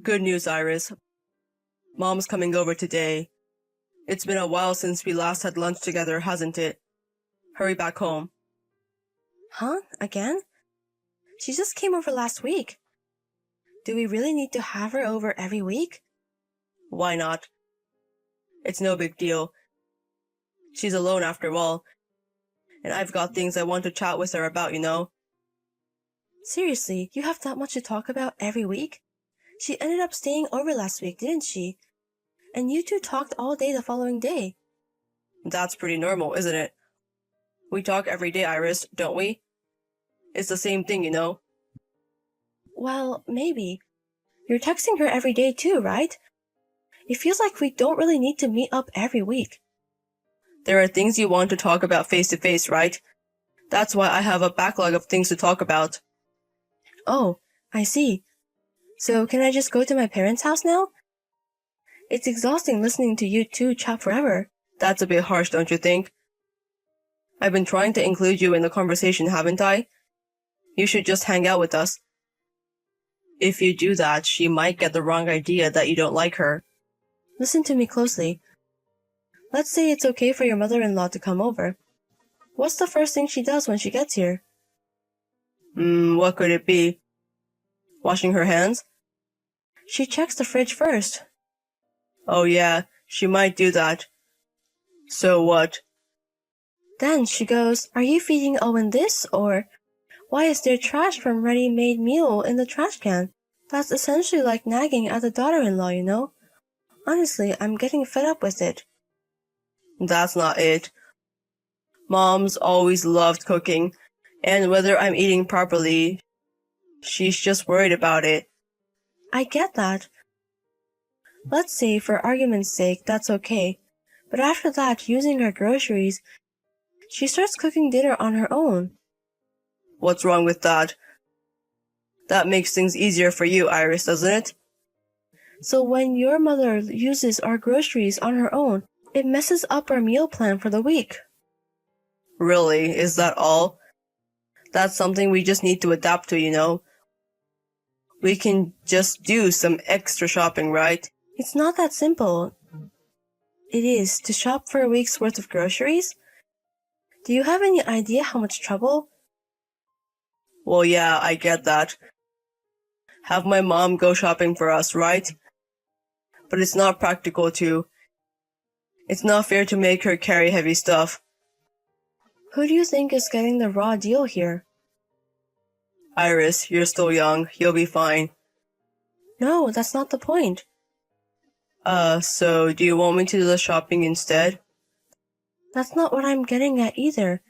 Good news, Iris. Mom's coming over today. It's been a while since we last had lunch together, hasn't it? Hurry back home. Huh? Again? She just came over last week. Do we really need to have her over every week? Why not? It's no big deal. She's alone after all. And I've got things I want to chat with her about, you know. Seriously, you have that much to talk about every week? She ended up staying over last week, didn't she? And you two talked all day the following day. That's pretty normal, isn't it? We talk every day, Iris, don't we? It's the same thing, you know. Well, maybe. You're texting her every day too, right? It feels like we don't really need to meet up every week. There are things you want to talk about face to face, right? That's why I have a backlog of things to talk about. Oh, I see. So can I just go to my parents' house now? It's exhausting listening to you two chat forever. That's a bit harsh, don't you think? I've been trying to include you in the conversation, haven't I? You should just hang out with us. If you do that, she might get the wrong idea that you don't like her. Listen to me closely. Let's say it's okay for your mother-in-law to come over. What's the first thing she does when she gets here? What could it be? Washing her hands? She checks the fridge first. Oh yeah, she might do that. So what? Then she goes, "Are you feeding Owen this?" Or, "Why is there trash from ready-made meal in the trash can?" That's essentially like nagging at the daughter-in-law, you know? Honestly, I'm getting fed up with it. That's not it. Mom's always loved cooking, and whether I'm eating properly, she's just worried about it. I get that. Let's say, for argument's sake, that's okay. But after that, using her groceries, she starts cooking dinner on her own. What's wrong with that? That makes things easier for you, Iris, doesn't it? So when your mother uses our groceries on her own, it messes up our meal plan for the week. Really? Is that all? That's something we just need to adapt to, you know? We can just do some extra shopping, right? It's not that simple. It is, to shop for a week's worth of groceries? Do you have any idea how much trouble? Well, yeah, I get that. Have my mom go shopping for us, right? But it's not practical to. It's not fair to make her carry heavy stuff. Who do you think is getting the raw deal here? Iris, you're still young. You'll be fine. No, that's not the point. So do you want me to do the shopping instead? That's not what I'm getting at either.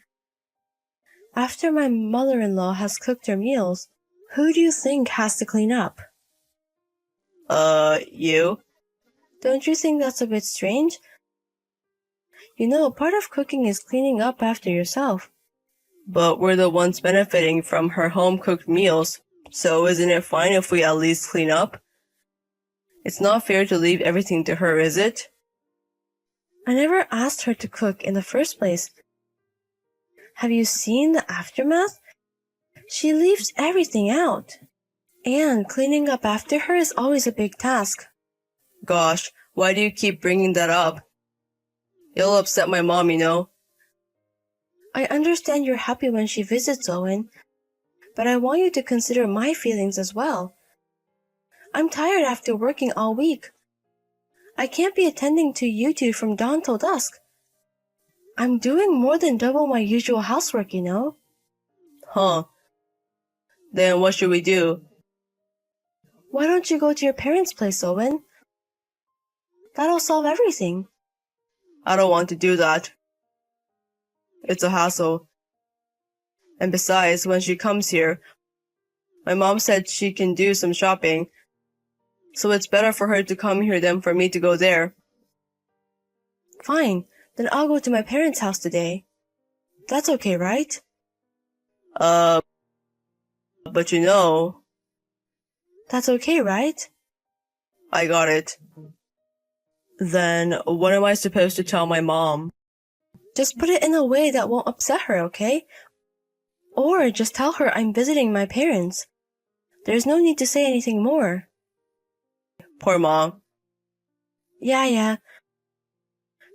After my mother-in-law has cooked her meals, who do you think has to clean up? You? Don't you think that's a bit strange? You know, part of cooking is cleaning up after yourself. But we're the ones benefiting from her home-cooked meals, so isn't it fine if we at least clean up? It's not fair to leave everything to her, is it? I never asked her to cook in the first place. Have you seen the aftermath? She leaves everything out. And cleaning up after her is always a big task. Gosh, why do you keep bringing that up? It'll upset my mom, you know. I understand you're happy when she visits, Owen, but I want you to consider my feelings as well. I'm tired after working all week. I can't be attending to you two from dawn till dusk. I'm doing more than double my usual housework, you know. Huh. Then what should we do? Why don't you go to your parents' place, Owen? That'll solve everything. I don't want to do that. It's a hassle. And besides, when she comes here, my mom said she can do some shopping, so it's better for her to come here than for me to go there. Fine, then I'll go to my parents' house today. That's okay, right? But you know... That's okay, right? I got it. Then what am I supposed to tell my mom? Just put it in a way that won't upset her, okay? Or just tell her I'm visiting my parents. There's no need to say anything more. Poor mom. Yeah.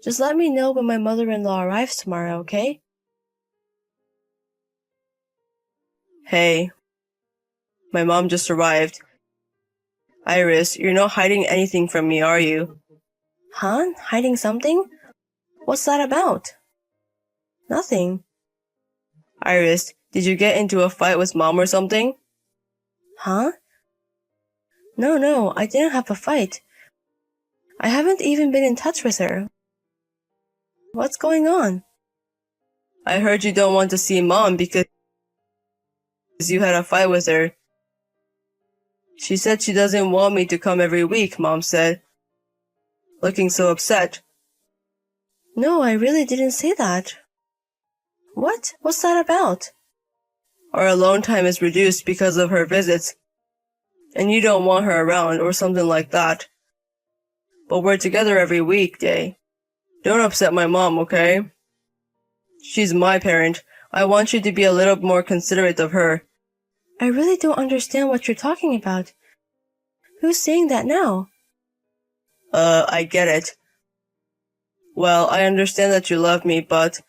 Just let me know when my mother-in-law arrives tomorrow, okay? Hey, my mom just arrived. Iris, you're not hiding anything from me, are you? Huh? Hiding something? What's that about? Nothing. Iris, did you get into a fight with mom or something? Huh? No, I didn't have a fight. I haven't even been in touch with her. What's going on? I heard you don't want to see mom because you had a fight with her. She said she doesn't want me to come every week, mom said, looking so upset. No, I really didn't say that. What? What's that about? Our alone time is reduced because of her visits, and you don't want her around or something like that. But we're together every weekday. Don't upset my mom, okay? She's my parent. I want you to be a little more considerate of her. I really don't understand what you're talking about. Who's saying that now? I get it. Well, I understand that you love me, but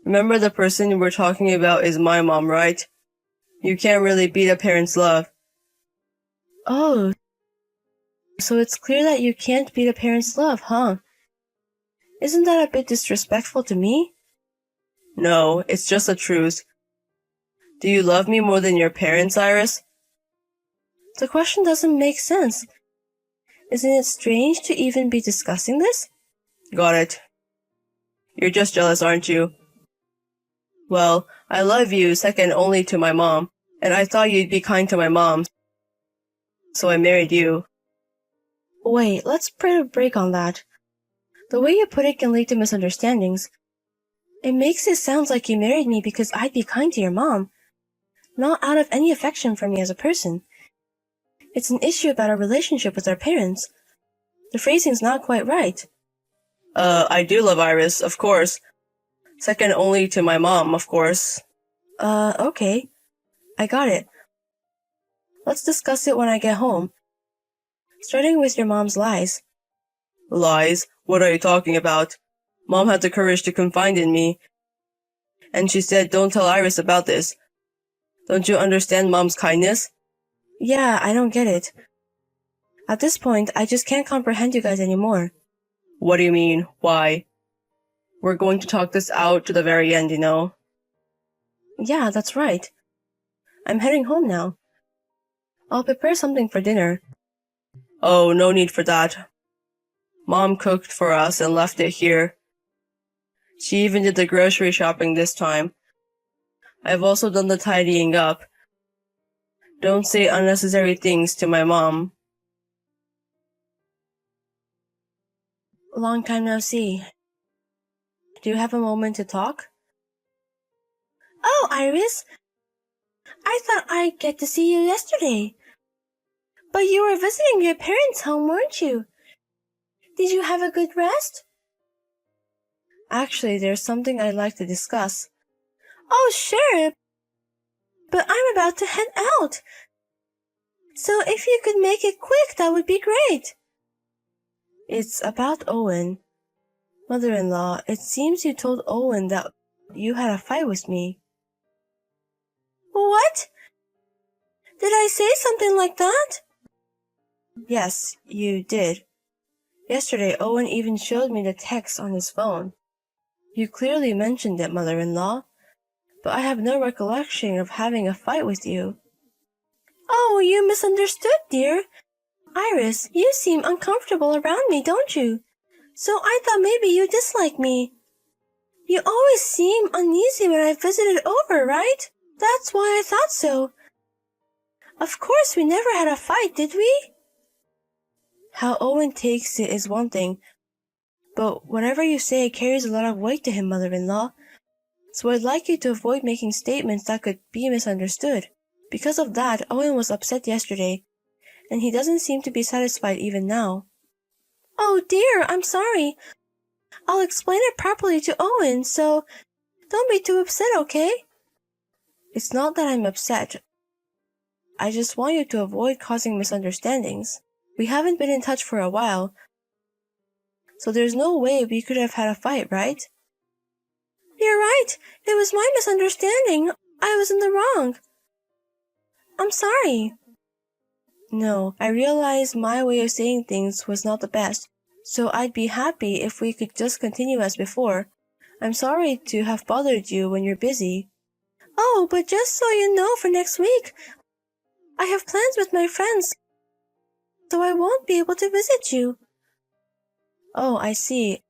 remember the person we're talking about is my mom, right? You can't really beat a parent's love. Oh, so it's clear that you can't beat a parent's love, huh? Isn't that a bit disrespectful to me? No, it's just the truth. Do you love me more than your parents, Iris? The question doesn't make sense. Isn't it strange to even be discussing this? Got it. You're just jealous, aren't you? Well, I love you second only to my mom, and I thought you'd be kind to my mom, so I married you. Wait, let's put a break on that. The way you put it can lead to misunderstandings. It makes it sound like you married me because I'd be kind to your mom, not out of any affection for me as a person. It's an issue about our relationship with our parents. The phrasing's not quite right. I do love Iris, of course. Second only to my mom, of course. Okay. I got it. Let's discuss it when I get home. Starting with your mom's lies. Lies? What are you talking about? Mom had the courage to confide in me. And she said, don't tell Iris about this. Don't you understand Mom's kindness? Yeah, I don't get it. At this point, I just can't comprehend you guys anymore. What do you mean? Why? We're going to talk this out to the very end, you know? Yeah, that's right. I'm heading home now. I'll prepare something for dinner. Oh, no need for that. Mom cooked for us and left it here. She even did the grocery shopping this time. I've also done the tidying up. Don't say unnecessary things to my mom. Long time no see. Do you have a moment to talk? Oh, Iris! I thought I'd get to see you yesterday. But you were visiting your parents' home, weren't you? Did you have a good rest? Actually, there's something I'd like to discuss. Oh, sure. But I'm about to head out. So if you could make it quick, that would be great. It's about Owen. Mother-in-law, it seems you told Owen that you had a fight with me. What? Did I say something like that? Yes, you did. Yesterday, Owen even showed me the text on his phone. You clearly mentioned it, mother-in-law, but I have no recollection of having a fight with you. Oh, you misunderstood, dear. Iris, you seem uncomfortable around me, don't you? So I thought maybe you dislike me. You always seem uneasy when I visited over, right? That's why I thought so. Of course, we never had a fight, did we? How Owen takes it is one thing, but whatever you say carries a lot of weight to him, mother-in-law. So I'd like you to avoid making statements that could be misunderstood. Because of that, Owen was upset yesterday, and he doesn't seem to be satisfied even now. Oh dear, I'm sorry. I'll explain it properly to Owen, so don't be too upset, okay? It's not that I'm upset. I just want you to avoid causing misunderstandings. We haven't been in touch for a while, so there's no way we could have had a fight, right? You're right. It was my misunderstanding. I was in the wrong. I'm sorry. No, I realized my way of saying things was not the best, so I'd be happy if we could just continue as before. I'm sorry to have bothered you when you're busy. Oh, but just so you know, for next week, I have plans with my friends, so I won't be able to visit you. Oh, I see.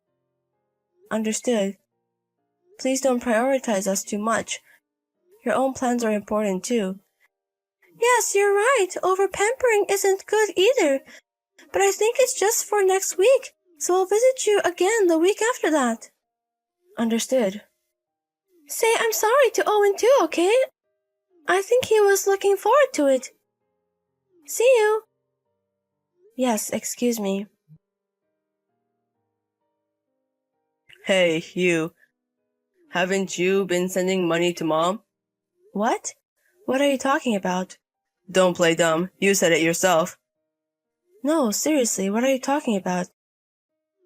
Understood. Please don't prioritize us too much. Your own plans are important too. Yes, you're right. Over-pampering isn't good either. But I think it's just for next week, so I'll visit you again the week after that. Understood. Say I'm sorry to Owen too, okay? I think he was looking forward to it. See you. Yes, excuse me. Hey, you. Haven't you been sending money to Mom? What? What are you talking about? Don't play dumb. You said it yourself. No, seriously, what are you talking about?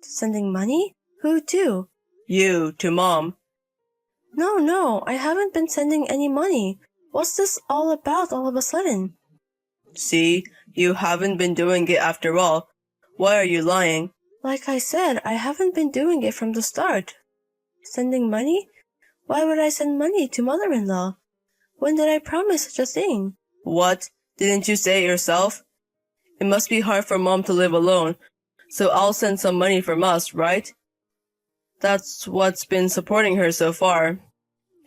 Sending money? Who to? You, to Mom. No, I haven't been sending any money. What's this all about all of a sudden? See, you haven't been doing it after all. Why are you lying? Like I said, I haven't been doing it from the start. Sending money? Why would I send money to mother-in-law? When did I promise such a thing? What? Didn't you say it yourself? It must be hard for Mom to live alone, so I'll send some money from us, right? That's what's been supporting her so far.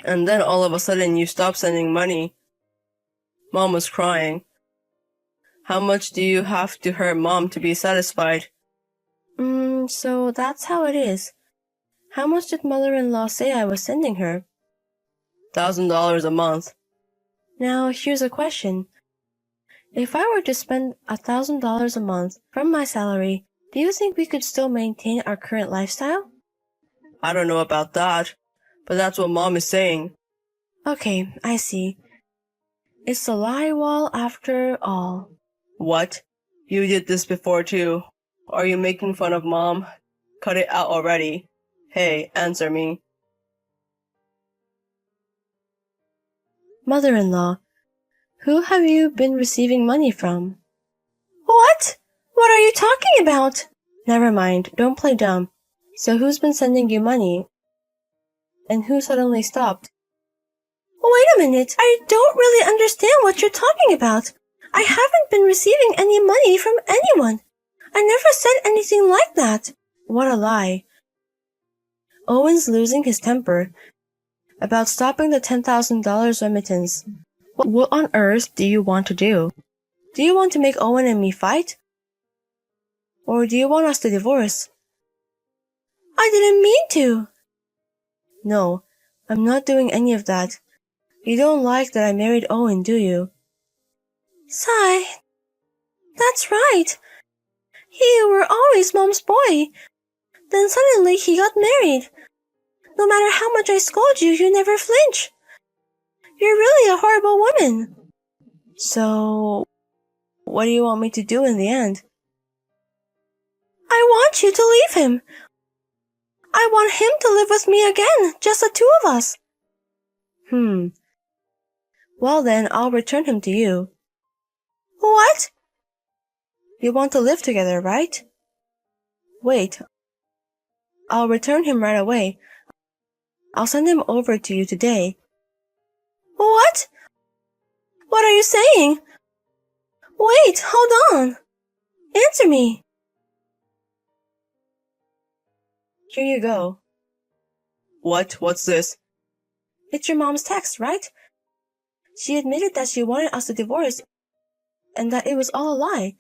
And then all of a sudden you stop sending money. Mom was crying. How much do you have to hurt Mom to be satisfied? So that's how it is. How much did mother-in-law say I was sending her? $1,000 a month. Now, here's a question. If I were to spend $1,000 a month from my salary, do you think we could still maintain our current lifestyle? I don't know about that, but that's what Mom is saying. Okay, I see. It's a lie wall after all. What? You did this before too. Are you making fun of Mom? Cut it out already. Hey, answer me. Mother-in-law, who have you been receiving money from? What? What are you talking about? Never mind, don't play dumb. So who's been sending you money? And who suddenly stopped? Wait a minute, I don't really understand what you're talking about. I haven't been receiving any money from anyone. I never said anything like that. What a lie. Owen's losing his temper about stopping the $10,000 remittance. What on earth do you want to do? Do you want to make Owen and me fight? Or do you want us to divorce? I didn't mean to. No, I'm not doing any of that. You don't like that I married Owen, do you? Sigh. That's right. You were always Mom's boy. Then suddenly he got married. No matter how much I scold you, you never flinch. You're really a horrible woman. So, what do you want me to do in the end? I want you to leave him. I want him to live with me again, just the two of us. Well then, I'll return him to you. What? You want to live together, right? Wait. I'll return him right away. I'll send him over to you today. What? What are you saying? Wait, hold on. Answer me. Here you go. What? What's this? It's your mom's text, right? She admitted that she wanted us to divorce and that it was all a lie.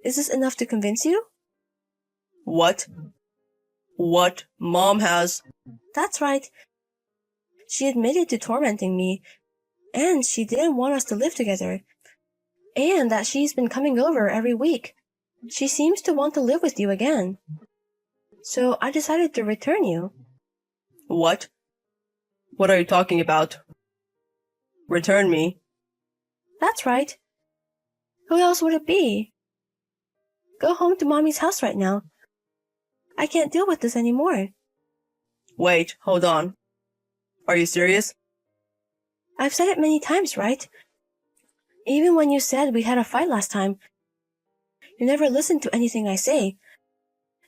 Is this enough to convince you? What? What? Mom has... That's right. She admitted to tormenting me, and she didn't want us to live together, and that she's been coming over every week. She seems to want to live with you again. So I decided to return you. What? What are you talking about? Return me? That's right. Who else would it be? Go home to Mommy's house right now. I can't deal with this anymore. Wait, hold on. Are you serious? I've said it many times, right? Even when you said we had a fight last time, you never listened to anything I say.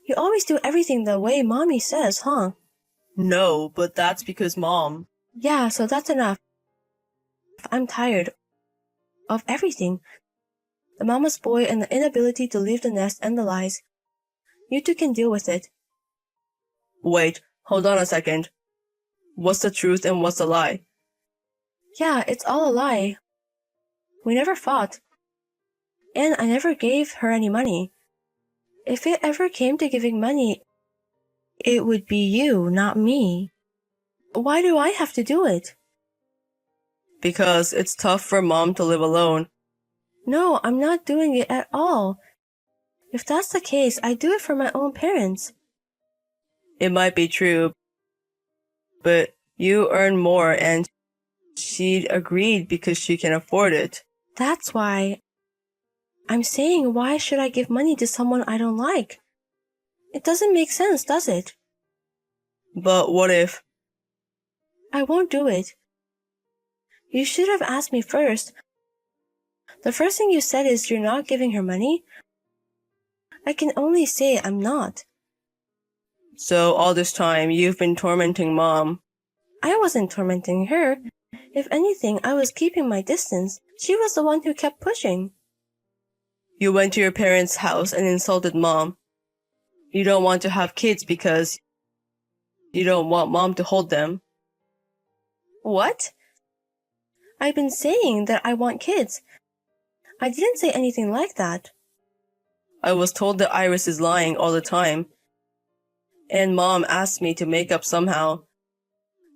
You always do everything the way Mommy says, huh? No, but that's because Mom. Yeah, so that's enough. I'm tired of everything. The mama's boy and the inability to leave the nest and the lies. You two can deal with it. Wait, hold on a second. What's the truth and what's the lie? Yeah, it's all a lie. We never fought. And I never gave her any money. If it ever came to giving money, it would be you, not me. Why do I have to do it? Because it's tough for Mom to live alone. No, I'm not doing it at all. If that's the case, I do it for my own parents. It might be true, but you earn more and she agreed because she can afford it. That's why. I'm saying, why should I give money to someone I don't like? It doesn't make sense, does it? But what if? I won't do it. You should have asked me first. The first thing you said is you're not giving her money. I can only say I'm not. So all this time you've been tormenting Mom. I wasn't tormenting her. If anything, I was keeping my distance. She was the one who kept pushing. You went to your parents' house and insulted Mom. You don't want to have kids because you don't want Mom to hold them. What? I've been saying that I want kids. I didn't say anything like that. I was told that Iris is lying all the time. And Mom asked me to make up somehow.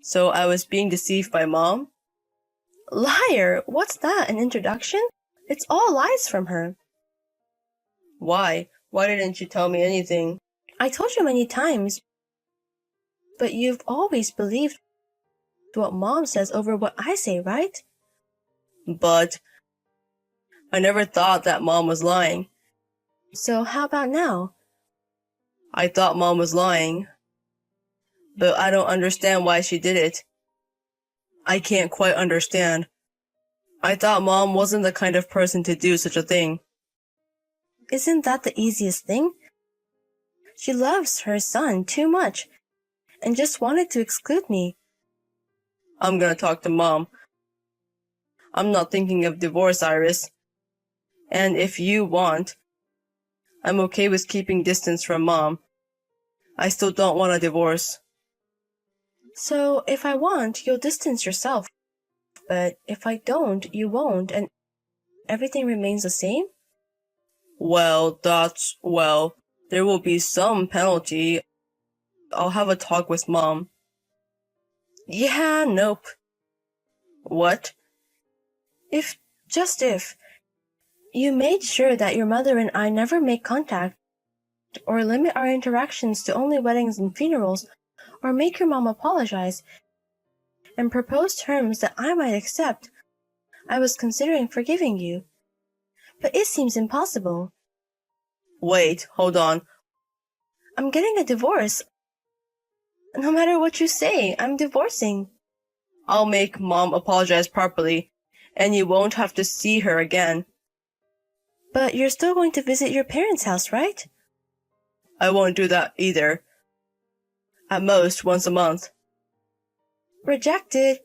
So I was being deceived by Mom? Liar! What's that, an introduction? It's all lies from her. Why? Why didn't you tell me anything? I told you many times. But you've always believed what Mom says over what I say, right? But I never thought that Mom was lying. So how about now? I thought Mom was lying. But I don't understand why she did it. I can't quite understand. I thought Mom wasn't the kind of person to do such a thing. Isn't that the easiest thing? She loves her son too much and just wanted to exclude me. I'm gonna talk to Mom. I'm not thinking of divorce, Iris. And if you want, I'm okay with keeping distance from Mom. I still don't want a divorce. So if I want, you'll distance yourself. But if I don't, you won't, and everything remains the same? Well, there will be some penalty. I'll have a talk with Mom. Yeah, nope. What? If you made sure that your mother and I never make contact, or limit our interactions to only weddings and funerals, or make your mom apologize, and propose terms that I might accept, I was considering forgiving you. But it seems impossible. Wait, hold on. I'm getting a divorce. No matter what you say, I'm divorcing. I'll make Mom apologize properly, and you won't have to see her again. But you're still going to visit your parents' house, right? I won't do that either. At most, once a month. Rejected.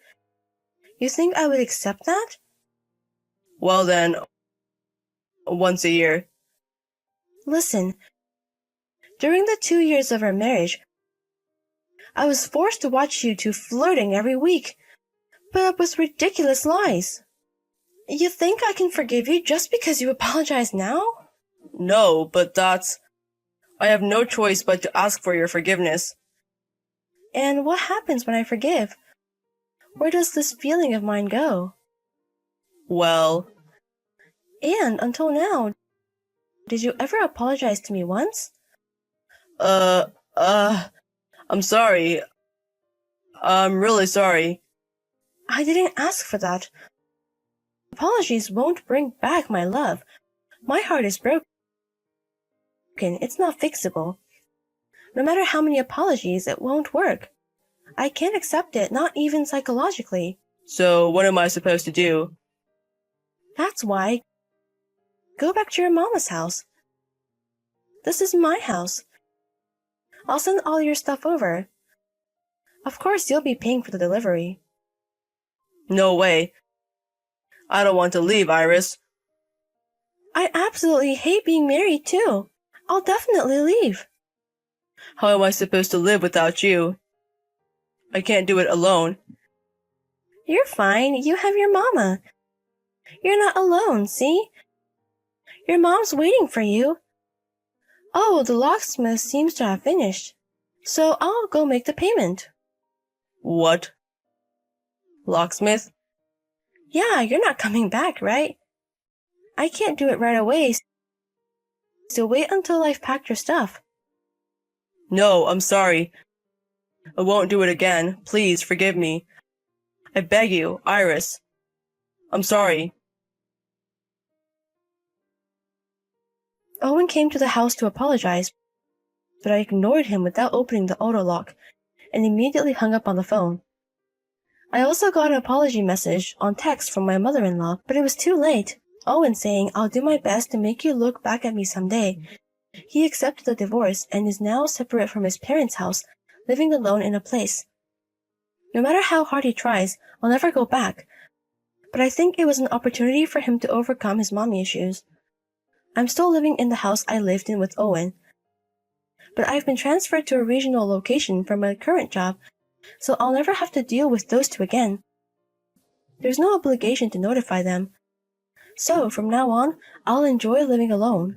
You think I would accept that? Well then, once a year. Listen, during the 2 years of our marriage, I was forced to watch you two flirting every week, put up with ridiculous lies. You think I can forgive you just because you apologize now? No, but I have no choice but to ask for your forgiveness. And what happens when I forgive? Where does this feeling of mine go? Well... And until now, did you ever apologize to me once? I'm sorry. I'm really sorry. I didn't ask for that. Apologies won't bring back my love. My heart is broken. It's not fixable. No matter how many apologies, it won't work. I can't accept it, not even psychologically. So what am I supposed to do? That's why. Go back to your mama's house. This is my house. I'll send all your stuff over. Of course, you'll be paying for the delivery. No way. I don't want to leave, Iris. I absolutely hate being married, too. I'll definitely leave. How am I supposed to live without you? I can't do it alone. You're fine. You have your mama. You're not alone, see? Your mom's waiting for you. Oh, the locksmith seems to have finished. So I'll go make the payment. What? Locksmith? Yeah, you're not coming back, right? I can't do it right away, so wait until I've packed your stuff. No, I'm sorry. I won't do it again. Please forgive me. I beg you, Iris. I'm sorry. Owen came to the house to apologize, but I ignored him without opening the auto lock and immediately hung up on the phone. I also got an apology message on text from my mother-in-law, but it was too late. Owen saying, "I'll do my best to make you look back at me someday." He accepted the divorce and is now separate from his parents' house, living alone in a place. No matter how hard he tries, I'll never go back. But I think it was an opportunity for him to overcome his mommy issues. I'm still living in the house I lived in with Owen, but I've been transferred to a regional location for my current job, so I'll never have to deal with those two again. There's no obligation to notify them. So, from now on, I'll enjoy living alone.